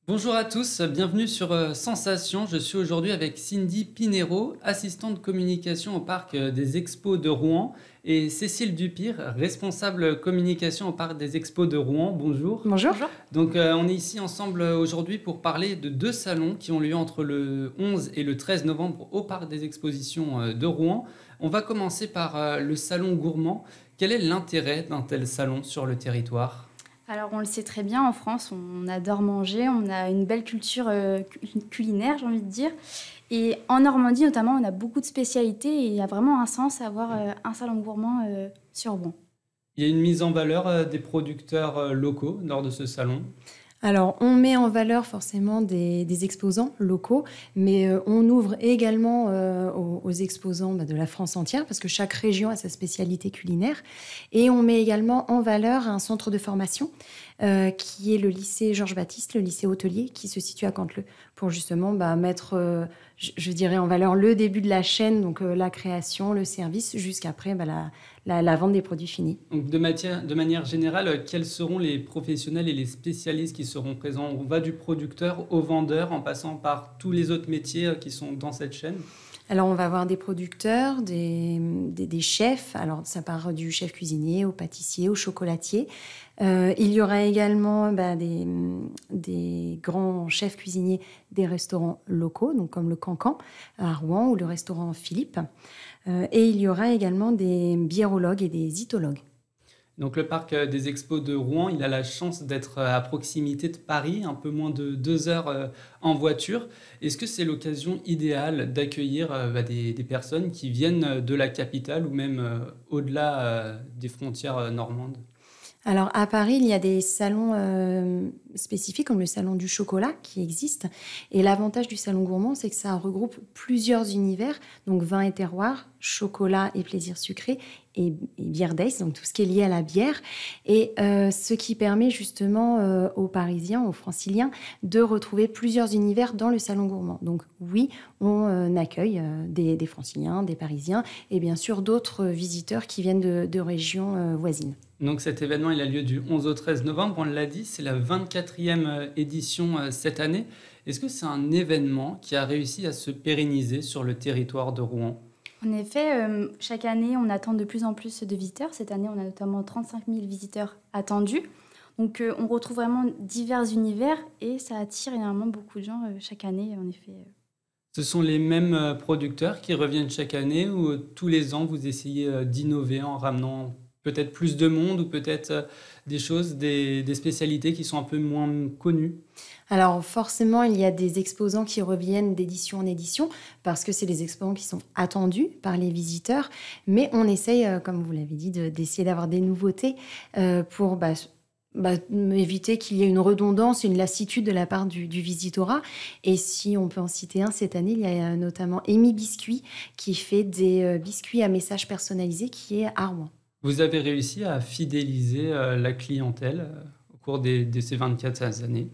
Bonjour à tous, bienvenue sur Sensation. Je suis aujourd'hui avec Cindy Pinero, assistante de communication au parc des Expos de Rouen, et Cécile Dupire, responsable communication au parc des Expos de Rouen. Bonjour. Bonjour. Donc on est ici ensemble aujourd'hui pour parler de deux salons qui ont lieu entre le 11 et le 13 novembre au parc des expositions de Rouen. On va commencer par le salon gourmand. Quel est l'intérêt d'un tel salon sur le territoire ? Alors, on le sait très bien, en France, on adore manger, on a une belle culture culinaire, j'ai envie de dire. Et en Normandie, notamment, on a beaucoup de spécialités et il y a vraiment un sens à avoir un salon gourmand sur Rouen. Il y a une mise en valeur des producteurs locaux lors de ce salon. Alors, on met en valeur forcément des exposants locaux, mais on ouvre également aux exposants de la France entière, parce que chaque région a sa spécialité culinaire. Et on met également en valeur un centre de formation qui est le lycée Georges Baptiste, le lycée hôtelier, qui se situe à Canteleu, pour justement mettre, je dirais, en valeur le début de la chaîne, donc la création, le service, jusqu'après la vente des produits finis. Donc de manière générale, quels seront les professionnels et les spécialistes qui seront présents ? On va du producteur au vendeur en passant par tous les autres métiers qui sont dans cette chaîne. Alors, on va avoir des producteurs, des chefs. Alors, ça part du chef cuisinier au pâtissier, au chocolatier. Il y aura également des grands chefs cuisiniers des restaurants locaux, donc comme le Cancan à Rouen ou le restaurant Philippe. Et il y aura également des biérologues et des itologues. Donc le parc des Expos de Rouen, il a la chance d'être à proximité de Paris, un peu moins de 2 heures en voiture. Est-ce que c'est l'occasion idéale d'accueillir des personnes qui viennent de la capitale ou même au-delà des frontières normandes ? Alors, à Paris, il y a des salons spécifiques, comme le salon du chocolat, qui existe. Et l'avantage du salon gourmand, c'est que ça regroupe plusieurs univers, donc vin et terroir, chocolat et plaisir sucré, et bière d'Ace, donc tout ce qui est lié à la bière. Et ce qui permet justement aux Parisiens, aux Franciliens, de retrouver plusieurs univers dans le salon gourmand. Donc oui, on accueille des Franciliens, des Parisiens, et bien sûr d'autres visiteurs qui viennent de régions voisines. Donc cet événement, il a lieu du 11 au 13 novembre, on l'a dit, c'est la 24e édition cette année. Est-ce que c'est un événement qui a réussi à se pérenniser sur le territoire de Rouen ? En effet, chaque année, on attend de plus en plus de visiteurs. Cette année, on a notamment 35 000 visiteurs attendus. Donc, on retrouve vraiment divers univers et ça attire énormément beaucoup de gens chaque année, en effet. Ce sont les mêmes producteurs qui reviennent chaque année ou tous les ans, vous essayez d'innover en ramenant peut-être plus de monde ou peut-être des choses, des spécialités qui sont un peu moins connues ? Alors forcément, il y a des exposants qui reviennent d'édition en édition parce que c'est des exposants qui sont attendus par les visiteurs. Mais on essaye, comme vous l'avez dit, d'essayer d'avoir des nouveautés pour éviter qu'il y ait une redondance, une lassitude de la part du visitorat. Et si on peut en citer un, cette année, il y a notamment Amy Biscuit qui fait des biscuits à message personnalisé qui est à Rouen. Vous avez réussi à fidéliser la clientèle au cours de ces 24 années ?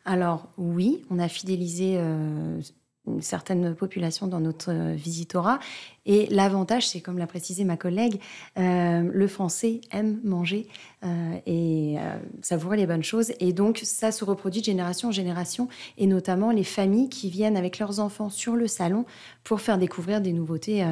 Alors oui, on a fidélisé une certaine population dans notre visitorat. Et l'avantage, c'est comme l'a précisé ma collègue, le Français aime manger et savourer les bonnes choses. Et donc, ça se reproduit de génération en génération. Et notamment les familles qui viennent avec leurs enfants sur le salon pour faire découvrir des nouveautés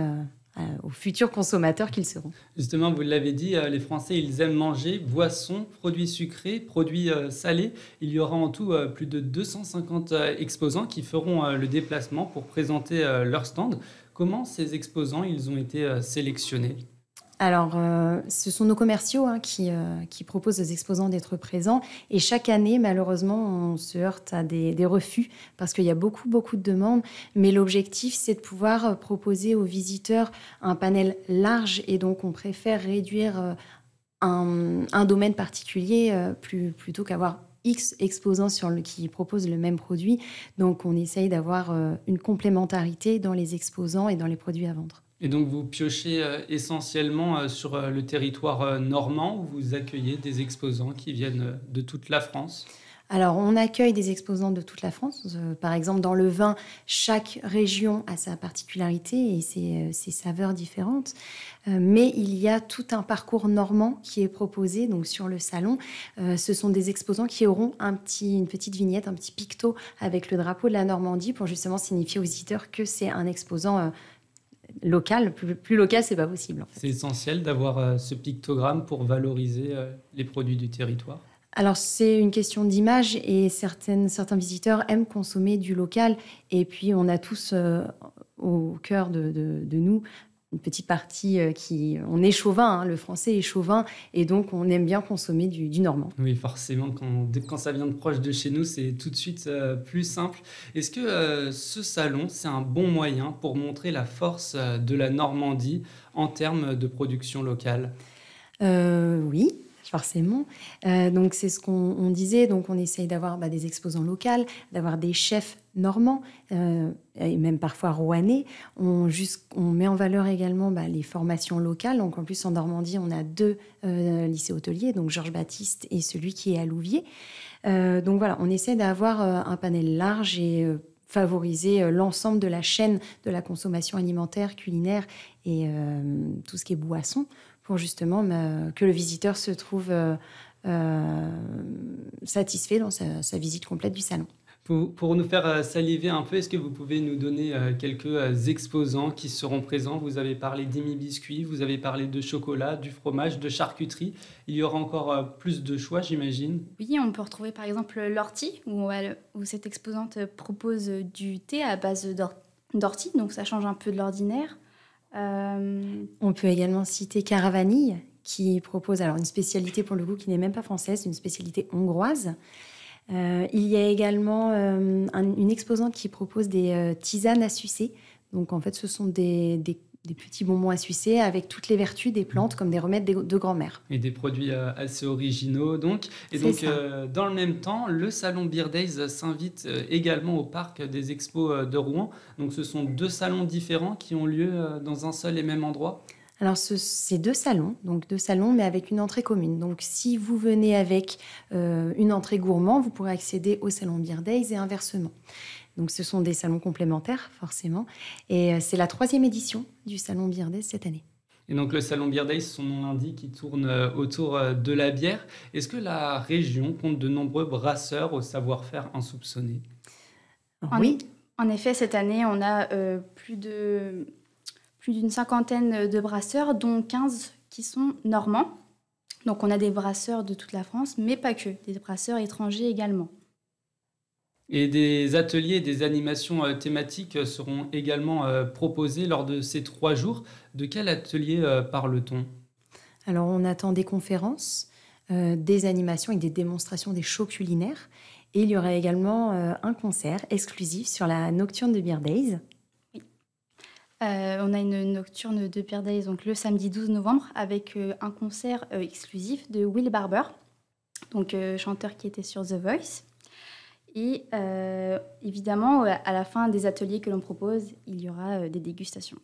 aux futurs consommateurs qu'ils seront. Justement, vous l'avez dit, les Français, ils aiment manger, boissons, produits sucrés, produits salés. Il y aura en tout plus de 250 exposants qui feront le déplacement pour présenter leur stand. Comment ces exposants ils ont été sélectionnés ? Alors, ce sont nos commerciaux qui proposent aux exposants d'être présents. Et chaque année, malheureusement, on se heurte à des refus parce qu'il y a beaucoup, beaucoup de demandes. Mais l'objectif, c'est de pouvoir proposer aux visiteurs un panel large. Et donc, on préfère réduire un domaine particulier plutôt qu'avoir X exposants qui proposent le même produit. Donc, on essaye d'avoir une complémentarité dans les exposants et dans les produits à vendre. Et donc, vous piochez essentiellement sur le territoire normand où vous accueillez des exposants qui viennent de toute la France ? Alors, on accueille des exposants de toute la France. Par exemple, dans le vin, chaque région a sa particularité et ses saveurs différentes. Mais il y a tout un parcours normand qui est proposé donc, sur le salon. Ce sont des exposants qui auront une petite vignette, un petit picto avec le drapeau de la Normandie pour justement signifier aux visiteurs que c'est un exposant local. Plus local, c'est pas possible. En fait. C'est essentiel d'avoir ce pictogramme pour valoriser les produits du territoire. Alors, c'est une question d'image et certains visiteurs aiment consommer du local. Et puis, on a tous au cœur de nous une petite partie on est chauvin, hein, le français est chauvin, et donc on aime bien consommer du normand. Oui, forcément, quand ça vient de proche de chez nous, c'est tout de suite plus simple. Est-ce que ce salon, c'est un bon moyen pour montrer la force de la Normandie en termes de production locale ? Oui. Forcément. Donc, c'est ce qu'on disait. Donc, on essaye d'avoir des exposants locaux, d'avoir des chefs normands, et même parfois rouennais. On met en valeur également les formations locales. Donc, en plus, en Normandie, on a 2 lycées hôteliers, donc Georges Baptiste et celui qui est à Louviers. Donc, voilà, on essaie d'avoir un panel large et favoriser l'ensemble de la chaîne de la consommation alimentaire, culinaire et tout ce qui est boisson, pour justement que le visiteur se trouve satisfait dans sa visite complète du salon. Pour nous faire saliver un peu, est-ce que vous pouvez nous donner quelques exposants qui seront présents ? Vous avez parlé d'imi-biscuits, vous avez parlé de chocolat, du fromage, de charcuterie. Il y aura encore plus de choix, j'imagine. Oui, on peut retrouver par exemple l'ortie, où cette exposante propose du thé à base d'ortie, donc ça change un peu de l'ordinaire. On peut également citer Caravanille, qui propose une spécialité pour le coup qui n'est même pas française, une spécialité hongroise. Il y a également une exposante qui propose des tisanes à sucer. Donc en fait, ce sont des petits bonbons à sucer avec toutes les vertus des plantes comme des remèdes de grand-mère. Et des produits assez originaux donc. Et donc dans le même temps, le salon Beer Days s'invite également au parc des expos de Rouen. Donc ce sont 2 salons différents qui ont lieu dans un seul et même endroit. Alors, c'est 2 salons, mais avec une entrée commune. Donc, si vous venez avec une entrée gourmand, vous pourrez accéder au salon Beer Days et inversement. Donc, ce sont des salons complémentaires, forcément. Et c'est la 3e édition du salon Beer Days cette année. Et donc, le salon Beer Days, son nom l'indique, il tourne autour de la bière. Est-ce que la région compte de nombreux brasseurs au savoir-faire insoupçonné ? Oui. En effet, cette année, on a plus d'une 50aine de brasseurs, dont 15 qui sont normands. Donc on a des brasseurs de toute la France, mais pas que, des brasseurs étrangers également. Et des ateliers et des animations thématiques seront également proposés lors de ces 3 jours. De quel atelier parle-t-on ? Alors on attend des conférences, des animations et des démonstrations des shows culinaires. Et il y aura également un concert exclusif sur la nocturne de Beer Days. On a une nocturne de Beer Days donc le samedi 12 novembre avec un concert exclusif de Will Barber, donc chanteur qui était sur The Voice. Et évidemment, à la fin des ateliers que l'on propose, il y aura des dégustations.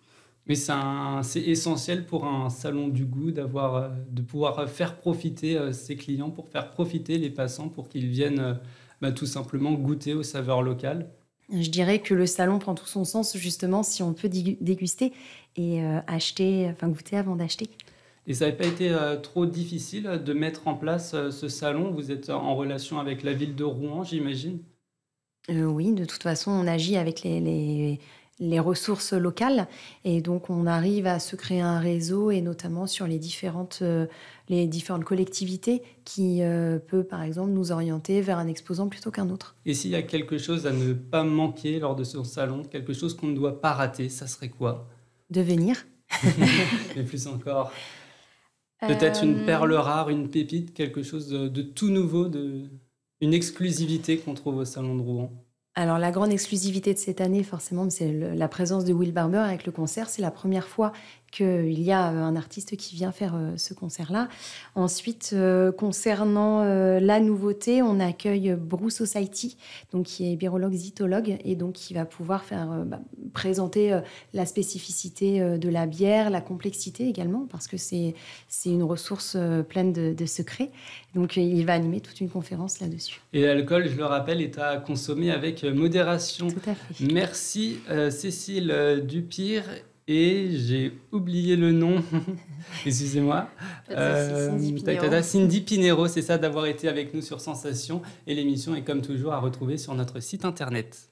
Mais c'est essentiel pour un salon du goût de pouvoir faire profiter ses clients, pour faire profiter les passants, pour qu'ils viennent tout simplement goûter aux saveurs locales. Je dirais que le salon prend tout son sens justement si on peut déguster et goûter avant d'acheter. Et ça n'a pas été trop difficile de mettre en place ce salon ? Vous êtes en relation avec la ville de Rouen, j'imagine ? Oui, de toute façon, on agit avec les ressources locales et donc on arrive à se créer un réseau et notamment sur les différentes collectivités qui peut par exemple nous orienter vers un exposant plutôt qu'un autre. Et s'il y a quelque chose à ne pas manquer lors de ce salon, quelque chose qu'on ne doit pas rater, ça serait quoi ? De venir. Mais plus encore. Peut-être une perle rare, une pépite, quelque chose de tout nouveau, une exclusivité qu'on trouve au salon de Rouen. Alors, la grande exclusivité de cette année, forcément, c'est la présence de Will Barber avec le concert. C'est la première fois qu'il y a un artiste qui vient faire ce concert-là. Ensuite, concernant la nouveauté, on accueille Brew Society, donc qui est birologue zytologue et donc qui va pouvoir présenter la spécificité de la bière, la complexité également, parce que c'est une ressource pleine de secrets. Donc, il va animer toute une conférence là-dessus. Et l'alcool, je le rappelle, est à consommer avec modération. Tout à fait. Merci Cécile Dupire. Et j'ai oublié le nom, excusez-moi. Cindy Pinero, c'est ça, d'avoir été avec nous sur Sensation. Et l'émission est comme toujours à retrouver sur notre site internet.